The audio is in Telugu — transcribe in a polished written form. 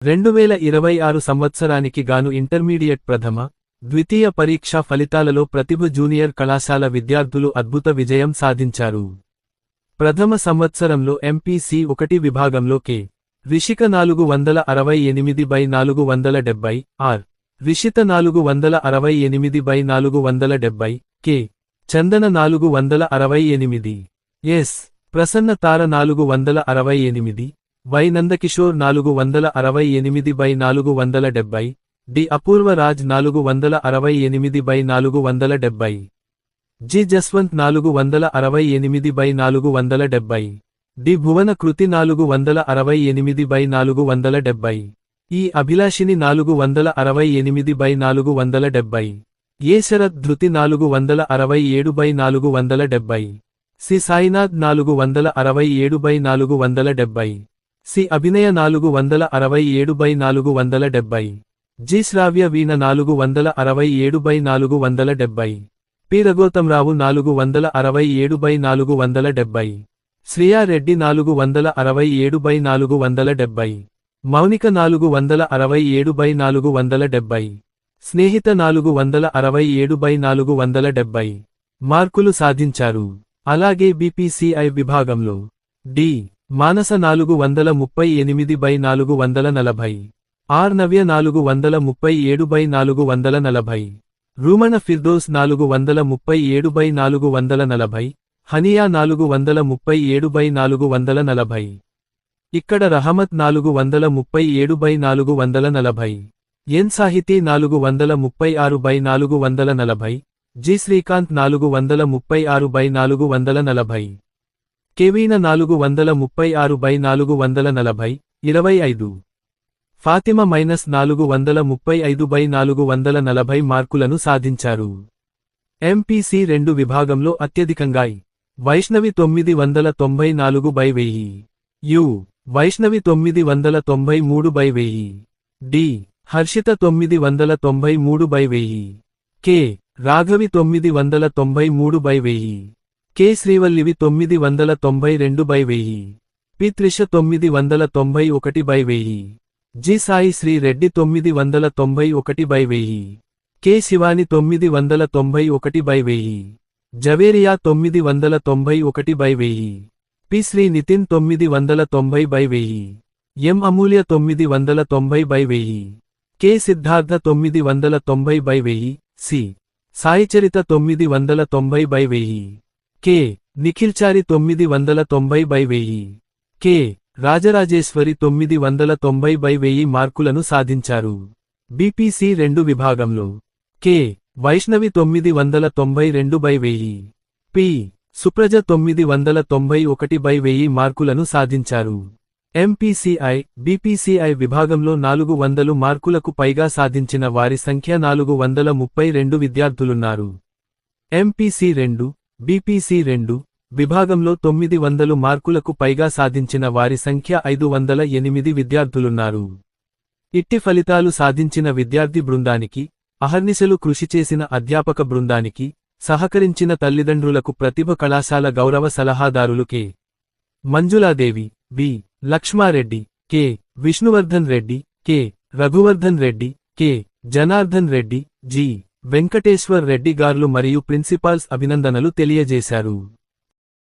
2026 సంవత్సరానికి గాను ఇంటర్మీడియట్ ప్రథమ, ద్వితీయ పరీక్షా ఫలితాలలో ప్రతిభ జూనియర్ కళాశాల విద్యార్థులు అద్భుత విజయం సాధించారు. ప్రథమ సంవత్సరంలో ఎంపీసీ 1 విభాగంలో K. Rishika 468/470, R. Rishita 468/470, K. Chandana 468, S. Prasanna Tara 468, Y. Nandakishore 468/470, D. Apoorva Raj 468/470, G. Jaswanth 468/470, D. Bhuvana Kruthi 468/470, E. Abhilashini 468/470, A. Sharath Dhruthi 467/470, C. Sainath 467/470, C. Abhinaya 467/470, G. Sravya Veena 467/470, P. Raghothamrao 467/470, Shriya Reddy 467/470, Mounika 467/470, Snehitha 467/470 మార్కులు సాధించారు. అలాగే బీపీసీఐ విభాగంలో డి. మానస 438/440, ఆర్. నవ్య 437/440, రూమణ ఫిర్దోస్ 437/440, హనియా 437/440. ఇక్కడ రహమత్ 437/440, ఎన్. సాహితీ 436/440, జి. శ్రీకాంత్ 436/440, కెవీన 436/440, 25. ఫాతిమ -435/440 మార్కులను సాధించారు. ఎంపీసీ 2 విభాగంలో అత్యధికంగా Vaishnavi 994/1000, U. Vaishnavi 993/1000, D. Harshitha 993/1000, K. Raghavi 993/1000, K. Srivallivi 992/1000, P. Trisha 991/1000, G. Sai Sri Reddy 991/1000, K. Shivani 991/1000, Javeria 991/1000, P. Sri Nitin 990/1000, M. Amulya 990/1000, K. Siddhartha 990/1000, C. Saicharitha 990/1000, K. Nikhilchari 990/1000, K. Rajarajeshwari 990/1000 మార్కులను సాధించారు. బీపీసీ 2 విభాగంలో కె. వైష్ణవి 992/1000, పి. సుప్రజ 991/1000 మార్కులను సాధించారు. ఎంపీసీఐ, బీపీసీఐ విభాగంలో 400 మార్కులకు పైగా సాధించిన వారి సంఖ్య 432 విద్యార్థులున్నారు. ఎంపీసీ 2, బీపీసీ 2 విభాగంలో 900 మార్కులకు పైగా సాధించిన వారి సంఖ్య 508 విద్యార్థులున్నారు. ఇట్టి ఫలితాలు సాధించిన విద్యార్థి బృందానికి, అహర్నిశలు కృషి చేసిన అధ్యాపక బృందానికి, సహకరించిన తల్లిదండ్రులకు ప్రతిభ కళాశాల గౌరవ సలహాదారులు K. Manjuladevi, V. Laxmareddy, K. Vishnuvardhan Reddy, K. Raghuvardhan Reddy, K. Janardhan Reddy, G. Venkateshwar Reddy గార్లు మరియు ప్రిన్సిపాల్స్ అభినందనలు తెలియజేశారు.